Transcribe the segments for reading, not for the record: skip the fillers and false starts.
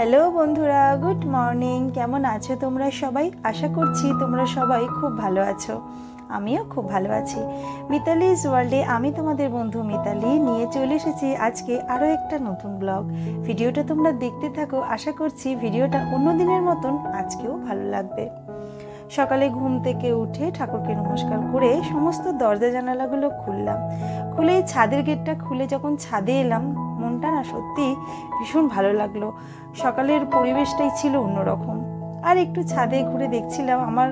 Hello बंधुरा good morning केमन आछो तोमरा सबाई आशा करछि तोमरा सबाई खूब भालो आछो आमिও खूब भालो आछि। मितालीज वर्ल्डे आमी तोमादेर बंधु मिताली निये चले एसेछि आजके आरो एकटा नतुन ब्लग। भिडियोटा तोमरा देखते थाको, आशा करछि भिडियोटा अन्य दिनेर मतन आजकेও भालो लागबे। सकाले घुम थेके उठे ठाकुरके नमस्कार करे समस्त दरजा जानालागुलो खुललाम। खुले छादेर गेटटा खुले जखन छादे एलाम मनटा ना सत्यि भीषण भालो लागलो। सकालेर परिवेशटाई छिलो अन्यरकम। आर एकटु छादे घुरे देखछिलाम आमार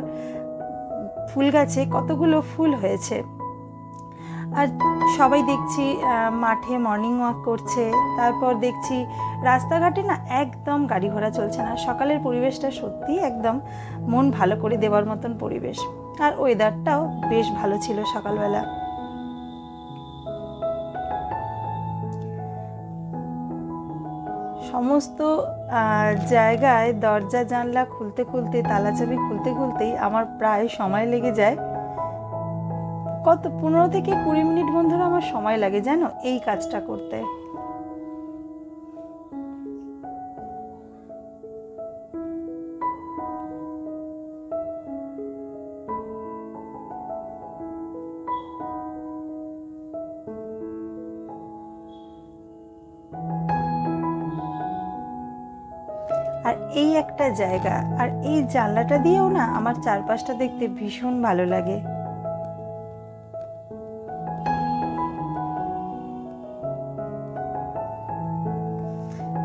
फुल गाছে কতগুলো ফুল হয়েছে। আর সবাই দেখছি মাঠে মর্নিং ওয়াক করছে। তারপর দেখছি রাস্তাঘাটে না একদম গাড়ি ঘোড়া চলছে না। সকালের পরিবেশটা সত্যি একদম মন ভালো করে দেওয়ার মতন পরিবেশ। আর ওয়েদারটাও বেশ ভালো ছিল সকালবেলা। সমস্ত জায়গায় দরজা জানলা খুলতে খুলতে তালা চাবি খুলতে খুলতেই আমার প্রায় সময় লেগে যায় কত 15 থেকে 20 মিনিট বন্ধুরা আমার সময় লাগে জানো এই কাজটা করতে। আর এই একটা জায়গা আর এই জানলাটা দিয়েও না আমার চারপাশটা দেখতে ভীষণ ভালো লাগে।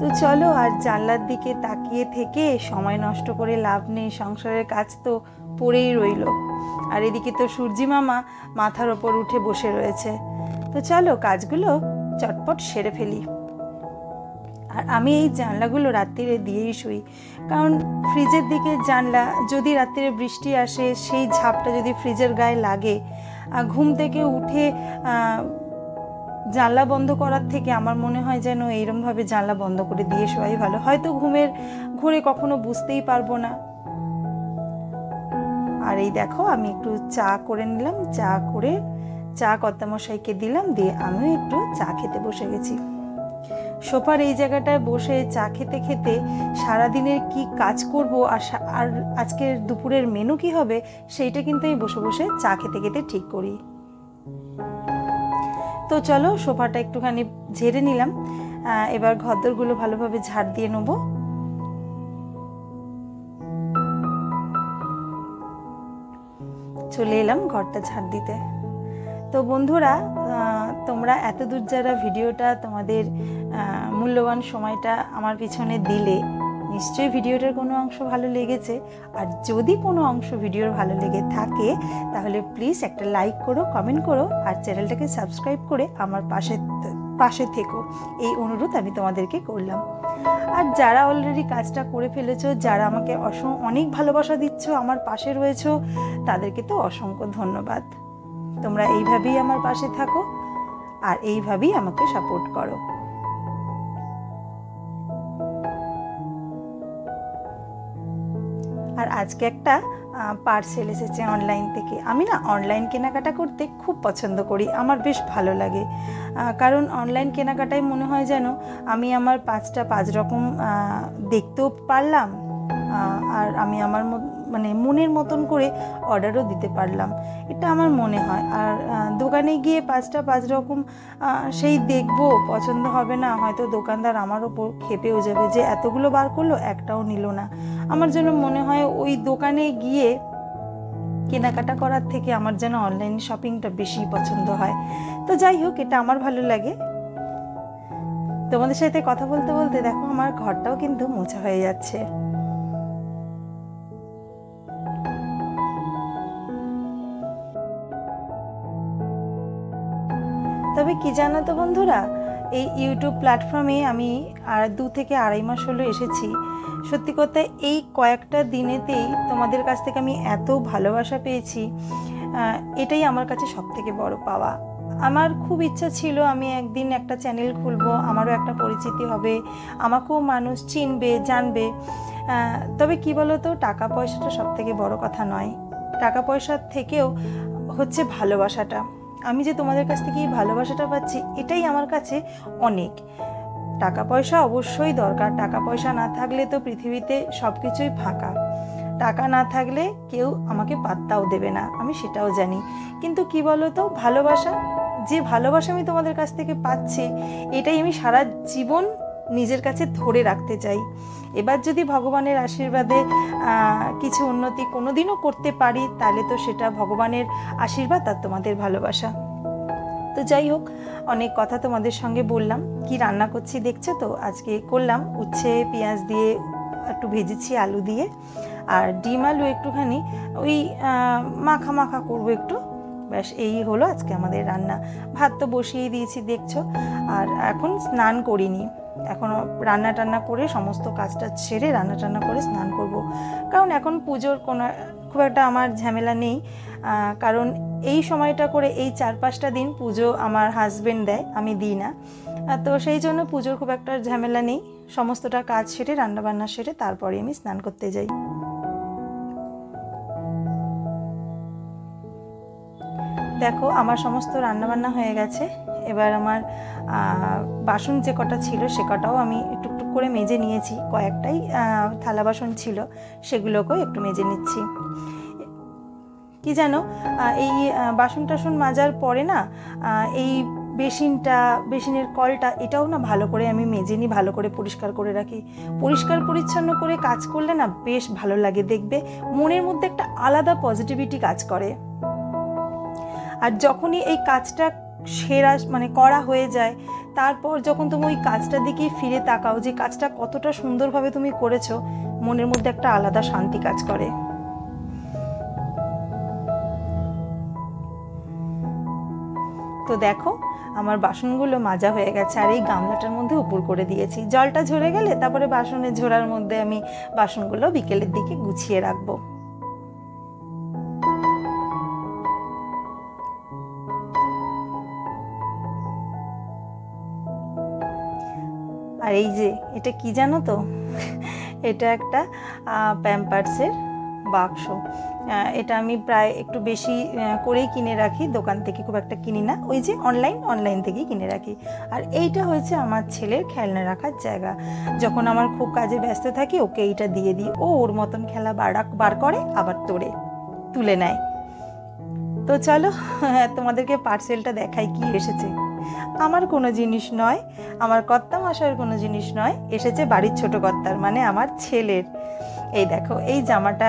তো চলো আর জানলার দিকে তাকিয়ে থেকে সময় নষ্ট করে লাভ নেই, সংসারের কাজ তো পড়েই রইল। আর এদিকে তো সূর্যি মামা মাথার ওপর উঠে বসে রয়েছে। তো চলো কাজগুলো চটপট সেরে ফেলি। আর আমি এই জানলাগুলো রাত্রিরে দিয়েই শুই, কারণ ফ্রিজের দিকে জানলা যদি রাত্রিরে বৃষ্টি আসে সেই ঝাপটা যদি ফ্রিজের গায়ে লাগে, ঘুম থেকে উঠে জানলা বন্ধ করার থেকে আমার মনে হয় যেন এইরকমভাবে জানলা বন্ধ করে দিয়ে শোয়াই ভালো। হয়তো ঘুমের ঘোরে কখনো বুঝতেই পারবো না। আর এই দেখো আমি একটু চা করে নিলাম, চা করে চা কর্তামশাইকে দিলাম, দিয়ে আমিও একটু চা খেতে বসে গেছি। সোফার এই জায়গাটায় বসে চা খেতে খেতে সারাদিনের কি কাজ করব আর আজকের দুপুরের মেনু কি হবে সেইটা কিন্তু এই বসে বসে চা খেতে খেতে ঠিক করি। তো চলো সোফাটা একটুখানি ঝেড়ে নিলাম, এবার ঘরদোরগুলো ভালোভাবে ঝাড় দিয়ে নেব। চলে এলাম ঘরটা ঝাড় দিতে। তো বন্ধুরা তোমরা এত দূর যারা ভিডিওটা তোমাদের মূল্যবান সময়টা আমার পিছনে দিলে, নিশ্চয়ই ভিডিওটার কোনো অংশ ভালো লেগেছে। আর যদি কোনো অংশ ভিডিওর ভালো লেগে থাকে তাহলে প্লিজ একটা লাইক করো, কমেন্ট করো, আর চ্যানেলটাকে সাবস্ক্রাইব করে আমার পাশে থেকো, এই অনুরোধ আমি তোমাদেরকে করলাম। আর যারা অলরেডি কাজটা করে ফেলেছো, যারা আমাকে অনেক ভালোবাসা দিচ্ছ, আমার পাশে রয়েছো, তাদেরকে তো অসংখ্য ধন্যবাদ। তোমরা এইভাবেই আমার পাশে থাকো আর এইভাবেই আমাকে সাপোর্ট করো। আর আজকে একটা পার্সেল এসেছে অনলাইন থেকে। আমি না অনলাইন কেনাকাটা করতে খুব পছন্দ করি, আমার বেশ ভালো লাগে। কারণ অনলাইন কেনাকাটায় মনে হয় যেন আমি আমার 5 রকম দেখতেও পারলাম, আর আমি আমার মানে মনের মতন করে অর্ডারও দিতে পারলাম, এটা আমার মনে হয়। আর দোকানে গিয়ে 5 রকম সেই দেখবো, পছন্দ হবে না, হয়তো দোকানদার আমার ওপর ক্ষেপেও যাবে যে এতগুলো বার করলো একটাও নিল না। আমার জন্য মনে হয় ওই দোকানে গিয়ে কেনাকাটা করার থেকে আমার যেন অনলাইন শপিংটা বেশি পছন্দ হয়। তো যাই হোক, এটা আমার ভালো লাগে। তোমাদের সাথে কথা বলতে বলতে দেখো আমার ঘরটাও কিন্তু মোছা হয়ে যাচ্ছে। তবে কি জানো তো বন্ধুরা, এই ইউটিউব প্ল্যাটফর্মে আমি 2 থেকে 2.5 মাস হলো এসেছি। সত্যি কথা এই কয়েকটা দিনেতেই তোমাদের কাছ থেকে আমি এত ভালোবাসা পেয়েছি, এটাই আমার কাছে সবথেকে বড় পাওয়া। আমার খুব ইচ্ছা ছিল আমি একদিন একটা চ্যানেল খুলবো, আমারও একটা পরিচিতি হবে, আমাকেও মানুষ চিনবে, জানবে। তবে কি বলো তো, টাকা পয়সাটা সবথেকে বড় কথা নয়, টাকা পয়সার থেকেও হচ্ছে ভালোবাসাটা। আমি যে তোমাদের কাছ থেকে এই ভালোবাসাটা পাচ্ছি এটাই আমার কাছে অনেক। টাকা পয়সা অবশ্যই দরকার, টাকা পয়সা না থাকলে তো পৃথিবীতে সব কিছুই ফাঁকা। টাকা না থাকলে কেউ আমাকে পাত্তাও দেবে না, আমি সেটাও জানি। কিন্তু কি বলো তো, ভালোবাসা, যে ভালোবাসা আমি তোমাদের কাছ থেকে পাচ্ছি, এটাই আমি সারা জীবন নিজের কাছে ধরে রাখতে চাই। এবার যদি ভগবানের আশীর্বাদে কিছু উন্নতি কোনোদিনও করতে পারি, তাহলে তো সেটা ভগবানের আশীর্বাদ আর তোমাদের ভালোবাসা। তো যাই হোক, অনেক কথা তোমাদের সঙ্গে বললাম। কি রান্না করছি দেখছো তো, আজকে করলাম উচ্ছে পেঁয়াজ দিয়ে একটু ভেজেছি আলু দিয়ে, আর ডিম আলু একটুখানি ওই মাখা মাখা করবো একটু, ব্যাস এই হলো আজকে আমাদের রান্না। ভাত তো বসিয়ে দিয়েছি দেখছো, আর এখন স্নান করিনি, এখন রান্না টান্না করে সমস্ত কাজটা ছেড়ে রান্না টান্না করে স্নান করব। কারণ এখন পুজোর কোনো খুব একটা আমার ঝামেলা নেই, কারণ এই সময়টা করে এই 4-5টা দিন পুজো আমার হাজবেন্ড দেয়, আমি দিই না। তো সেই জন্য পুজোর খুব একটা ঝামেলা নেই, সমস্তটা কাজ সেরে রান্নাবান্না সেরে তারপরে আমি স্নান করতে যাই। দেখো আমার সমস্ত রান্নাবান্না হয়ে গেছে। এবার আমার বাসন যে কটা ছিল সে কটাও আমি টুকটুক করে মেজে নিয়েছি, কয়েকটাই থালা বাসন ছিল, সেগুলোকেও একটু মেজে নিচ্ছি। কি জানো, এই বাসন টাসন মাজার পরে না এই বেসিনের কলটা এটাও না ভালো করে আমি মেজে নিই, ভালো করে পরিষ্কার করে রাখি। পরিষ্কার পরিচ্ছন্ন করে কাজ করলে না বেশ ভালো লাগে, দেখবে মনের মধ্যে একটা আলাদা পজিটিভিটি কাজ করে। আর যখনই এই কাজটা সেরা করা হয়ে যায়, তারপর যখন তুমি ওই কাজটার দিকে ফিরে তাকাও যে কাজটা কতটা সুন্দরভাবে তুমি করেছো, মনের মধ্যে একটা আলাদা শান্তি কাজ করে। তো দেখো আমার বাসনগুলো মাজা হয়ে গেছে, আর এই গামলাটার মধ্যে উপর করে দিয়েছি। জলটা ঝরে গেলে তারপরে বাসনের ঝোড়ার মধ্যে আমি বাসনগুলো বিকেলের দিকে গুছিয়ে রাখবো। আর এই যে এটা কি জানো তো, এটা একটা প্যাম্পার্সের বাক্স। এটা আমি প্রায় একটু বেশি করেই কিনে রাখি, দোকান থেকে খুব একটা কিনি না, ওই যে অনলাইন থেকেই কিনে রাখি। আর এইটা হয়েছে আমার ছেলের খেলনা রাখার জায়গা। যখন আমার খুব কাজে ব্যস্ত থাকি ওকে এইটা দিয়ে দিই, ও ওর মতন খেলা বার করে আবার তুলে নেয়। তো চলো তোমাদেরকে পার্সেলটা দেখাই কি এসেছে। আমার কোনো জিনিস নয়, আমার কর্তা মশাইয়ের কোনো জিনিস নয়, এসেছে বাড়ির ছোট কর্তার মানে আমার ছেলের। এই দেখো এই জামাটা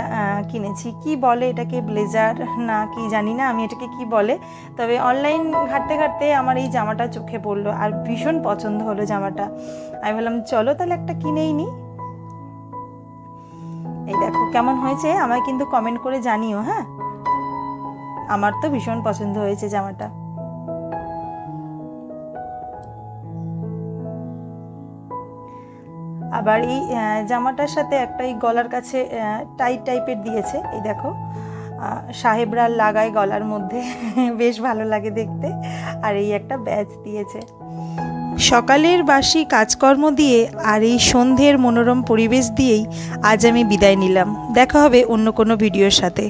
কিনেছি, কি বলে এটাকে, ব্লেজার না কি জানি না আমি এটাকে কি বলে, তবে অনলাইন ঘাঁটতে ঘাঁটতে আমার এই জামাটা চোখে পড়লো আর ভীষণ পছন্দ হলো জামাটা। আমি বললাম চলো তাহলে একটা কিনেই নি। এই দেখো কেমন হয়েছে, আমায় কিন্তু কমেন্ট করে জানিও। হ্যাঁ, আমার তো ভীষণ পছন্দ হয়েছে জামাটা। আবার এই জামাটার সাথে একটা এই গলার কাছে টাইট টাইপের দিয়েছে, এই দেখো সাহেবরা লাগায় গলার মধ্যে, বেশ ভালো লাগে দেখতে। আর এই একটা ব্যাজ দিয়েছে। সকালের বাসি কাজকর্ম দিয়ে আর এই সন্ধ্যের মনোরম পরিবেশ দিয়েই আজ আমি বিদায় নিলাম। দেখা হবে অন্য কোনো ভিডিওর সাথে।